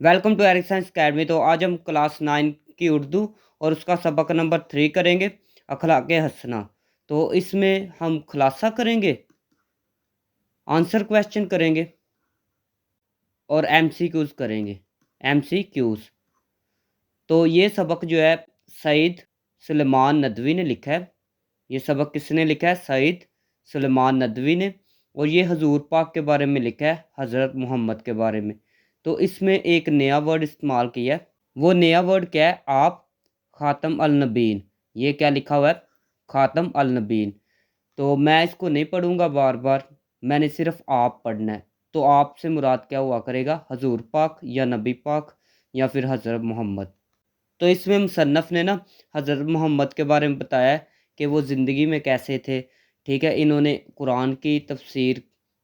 Welcome to Eric science academy. तो आज हम क्लास 9 की उर्दू और उसका सबक नंबर 3 करेंगे, अखलाक़ हसना। तो इसमें हम खुलासा करेंगे, आंसर क्वेश्चन करेंगे और एमसीक्यूज़ करेंगे। एमसीक्यूज़ तो ये सबक जो है सईद सुलेमान नदवी ने लिखा है। ये सबक किसने लिखा है? सईद सुलेमान नदवी ने। और ये हजूर पाक के बारे में लिखा है, हज़रत मोहम्मद के बारे में। तो इसमें एक नया वर्ड इस्तेमाल किया है। वो नया वर्ड क्या है? आप ख़ातम अल नबीन। ये क्या लिखा हुआ है? ख़ातम अल नबीन। तो मैं इसको नहीं पढ़ूंगा बार बार, मैंने सिर्फ आप पढ़ना है। तो आप से मुराद क्या हुआ करेगा? हजूर पाक या नबी पाक या फिर हज़रत मोहम्मद। तो इसमें मुसन्नफ़ ने ना हज़रत मोहम्मद के बारे में बताया है कि वो ज़िंदगी में कैसे थे। ठीक है, इन्होंने कुरान की तफसीर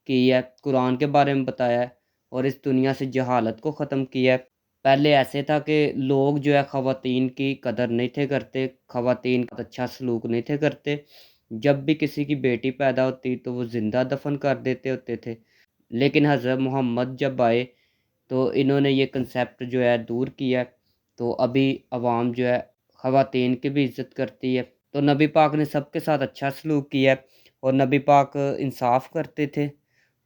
की है, कुरान के बारे में बताया है और इस दुनिया से जहालत को ख़त्म किया है। पहले ऐसे था कि लोग जो है ख़वातीन की कदर नहीं थे करते, ख़वातीन का अच्छा सलूक नहीं थे करते। जब भी किसी की बेटी पैदा होती तो वो ज़िंदा दफन कर देते होते थे। लेकिन हज़रत मोहम्मद जब आए तो इन्होंने ये कंसेप्ट जो है दूर किया। तो अभी आवाम जो है ख़वातीन की भी इज़्ज़त करती है। तो नबी पाक ने सबके साथ अच्छा सलूक किया है और नबी पाक इंसाफ करते थे,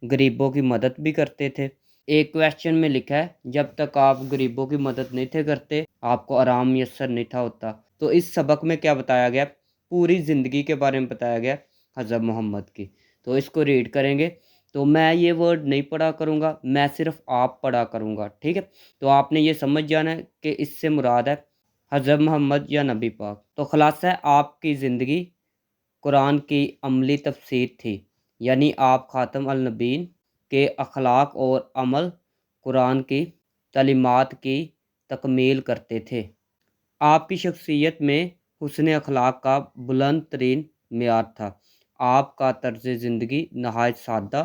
गरीबों की मदद भी करते थे। एक क्वेश्चन में लिखा है, जब तक आप गरीबों की मदद नहीं थे करते आपको आराम मैसर नहीं था होता। तो इस सबक में क्या बताया गया? पूरी ज़िंदगी के बारे में बताया गया हज़रत मोहम्मद की। तो इसको रीड करेंगे। तो मैं ये वर्ड नहीं पढ़ा करूँगा, मैं सिर्फ आप पढ़ा करूँगा। ठीक है, तो आपने ये समझ जाना है कि इससे मुराद है हज़रत मोहम्मद या नबी पाक। तो खुलासा है, आपकी ज़िंदगी कुरान की अमली तफसीर थी, यानी आप ख़ातम अल नबीन के अखलाक और अमल कुरान की तालीमात की तकमील करते थे। आपकी शख्सियत में हुस्न अखलाक का बुलंद तरीन मेयार था। आपका तर्ज ज़िंदगी नहायत सादा,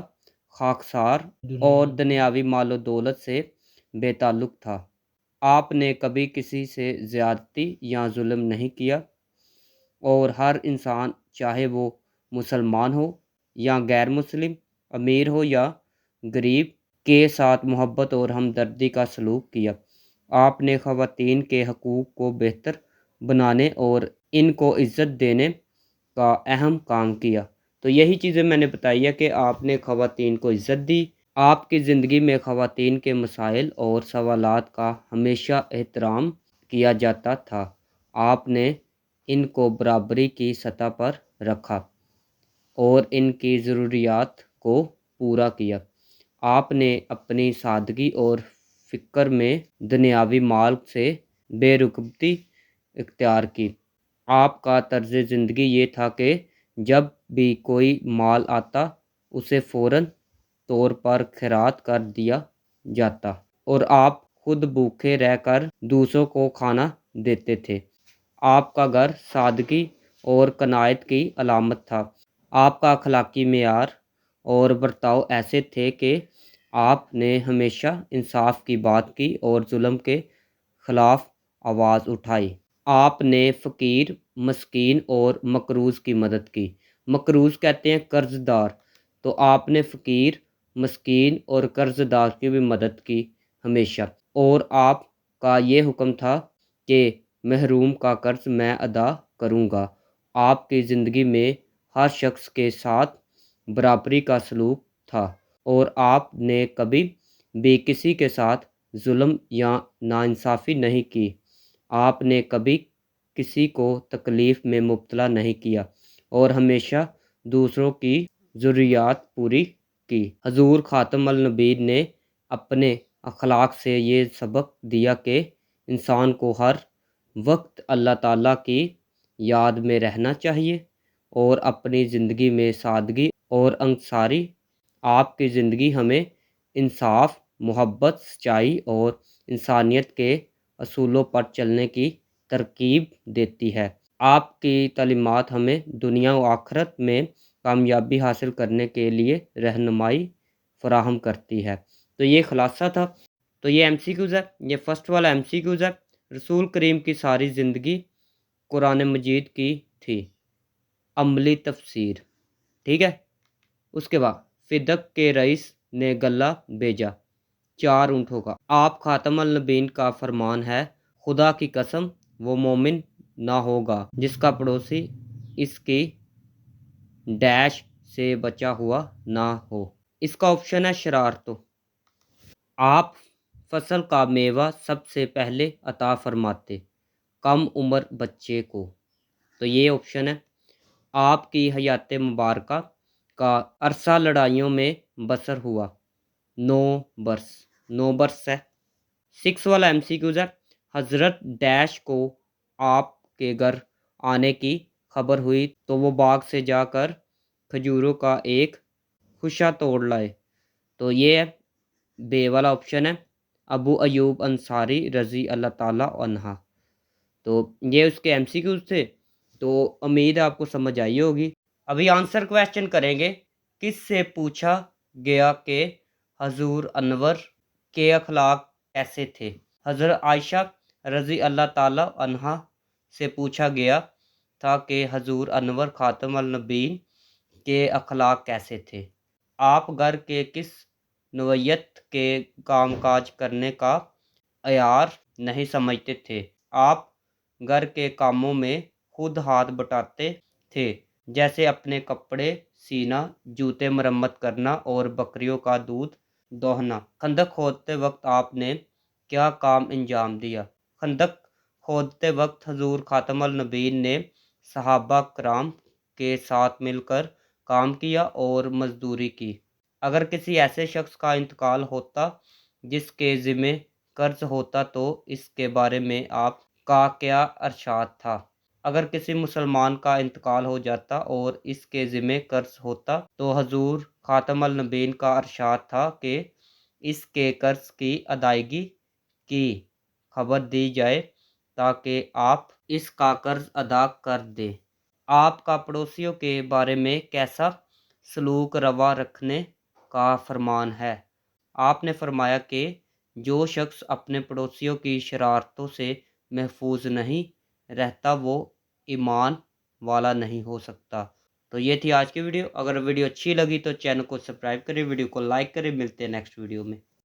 खाकसार और दुनियावी मालो दौलत से बेताल्लुक़ था। आपने कभी किसी से ज़्यादती या जुल्म नहीं किया और हर इंसान, चाहे वो मुसलमान हो या गैर मुस्लिम, अमीर हो या गरीब, के साथ मोहब्बत और हमदर्दी का सलूक किया। आपने ख़वातीन के हकूक़ को बेहतर बनाने और इनको इज़्ज़त देने का अहम काम किया। तो यही चीज़ें मैंने बताई है कि आपने ख़वातीन को इज़्ज़त दी। आपकी ज़िंदगी में ख़वातीन के मसाइल और सवालात का हमेशा एहतराम किया जाता था। आपने इनको बराबरी की सतह पर रखा और इनकी ज़रूरियात को पूरा किया। आपने अपनी सादगी और फ़िक्र में दुनियावी माल से बेरुखबती इख्तियार की। आपका तर्ज ज़िंदगी ये था कि जब भी कोई माल आता उसे फ़ौरन तौर पर खैरात कर दिया जाता और आप खुद भूखे रहकर दूसरों को खाना देते थे। आपका घर सादगी और कनायत की अलामत था। आपका अखलाकी मेयार और बर्ताव ऐसे थे कि आपने हमेशा इंसाफ की बात की और जुल्म के ख़िलाफ़ आवाज़ उठाई। आपने फ़कीर, मस्कीन और मकरूज़ की मदद की। मकरूज़ कहते हैं कर्ज़दार। तो आपने फ़कीर, मस्कीन और कर्ज़दार की भी मदद की हमेशा। और आपका ये हुक्म था कि महरूम का कर्ज़ मैं अदा करूँगा। आपकी ज़िंदगी में हर शख्स के साथ बराबरी का सलूक था और आपने कभी भी किसी के साथ जुल्म या नाइंसाफ़ी नहीं की। आपने कभी किसी को तकलीफ़ में मुब्तला नहीं किया और हमेशा दूसरों की ज़रूरियात पूरी की। हजूर ख़ातम अल नबीन ने अपने अखलाक से ये सबक दिया कि इंसान को हर वक्त अल्लाह ताला की याद में रहना चाहिए और अपनी ज़िंदगी में सादगी और अंसारी। आपकी ज़िंदगी हमें इंसाफ, मोहब्बत, सच्चाई और इंसानियत के असूलों पर चलने की तरकीब देती है। आपकी तालीमात हमें दुनिया व आखिरत में कामयाबी हासिल करने के लिए रहनुमाई फ़राहम करती है। तो ये खुलासा था। तो ये एमसीक्यूज़ है। ये फ़र्स्ट वाला एमसीक्यूज़ है। रसूल करीम की सारी ज़िंदगी कुरान मजीद की थी, अमली तफसीर। ठीक है, उसके बाद फिदक के रईस ने गल्ला भेजा। 4 ऊँट होगा। आप खातमुल नबीन का फरमान है, खुदा की कसम वो मोमिन ना होगा जिसका पड़ोसी इसकी डैश से बचा हुआ ना हो। इसका ऑप्शन है शरारतों। आप फसल का मेवा सबसे पहले अता फरमाते कम उम्र बच्चे को। तो ये ऑप्शन है। आपकी हयात मुबारका का अरसा लड़ाइयों में बसर हुआ 9 बरस। 9 बरस है। 6 वाला एमसीक्यूज है। हजरत डैश को आपके घर आने की खबर हुई तो वो बाग से जाकर खजूरों का एक खुशा तोड़ लाए। तो ये है बे वाला ऑप्शन है, अबू अयूब अंसारी रजी अल्लाह ताला अन्हा। तो ये उसके एमसीक्यूज थे। तो उम्मीद है आपको समझ आई होगी। अभी आंसर क्वेश्चन करेंगे। किससे पूछा गया कि हजूर अनवर के अखलाक कैसे थे? हज़रत आयशा रजी अल्लाह ताला अन्हा से पूछा गया था कि हजूर अनवर खातमुल नबीन के अखलाक कैसे थे? आप घर के किस नौइयत के कामकाज करने का अयार नहीं समझते थे? आप घर के कामों में खुद हाथ बटाते थे, जैसे अपने कपड़े सीना, जूते मरम्मत करना और बकरियों का दूध दोहना। खंदक खोदते वक्त आपने क्या काम अंजाम दिया? खंदक खोदते वक्त हजूर खातमुल नबीन ने सहाबा कराम के साथ मिलकर काम किया और मजदूरी की। अगर किसी ऐसे शख्स का इंतकाल होता जिसके ज़िम्मे कर्ज होता तो इसके बारे में आपका क्या इरशाद था? अगर किसी मुसलमान का इंतकाल हो जाता और इसके ज़िम्मे कर्ज होता तो हजूर खातमुल नबीन का इरशाद था कि इसके कर्ज की अदायगी की खबर दी जाए ताकि आप इसका कर्ज अदा कर दें। आपका पड़ोसियों के बारे में कैसा सलूक रवा रखने का फरमान है? आपने फरमाया कि जो शख्स अपने पड़ोसियों की शरारतों से महफूज नहीं रहता वो ईमान वाला नहीं हो सकता। तो ये थी आज की वीडियो। अगर वीडियो अच्छी लगी तो चैनल को सब्सक्राइब करें, वीडियो को लाइक करें। मिलते हैं नेक्स्ट वीडियो में।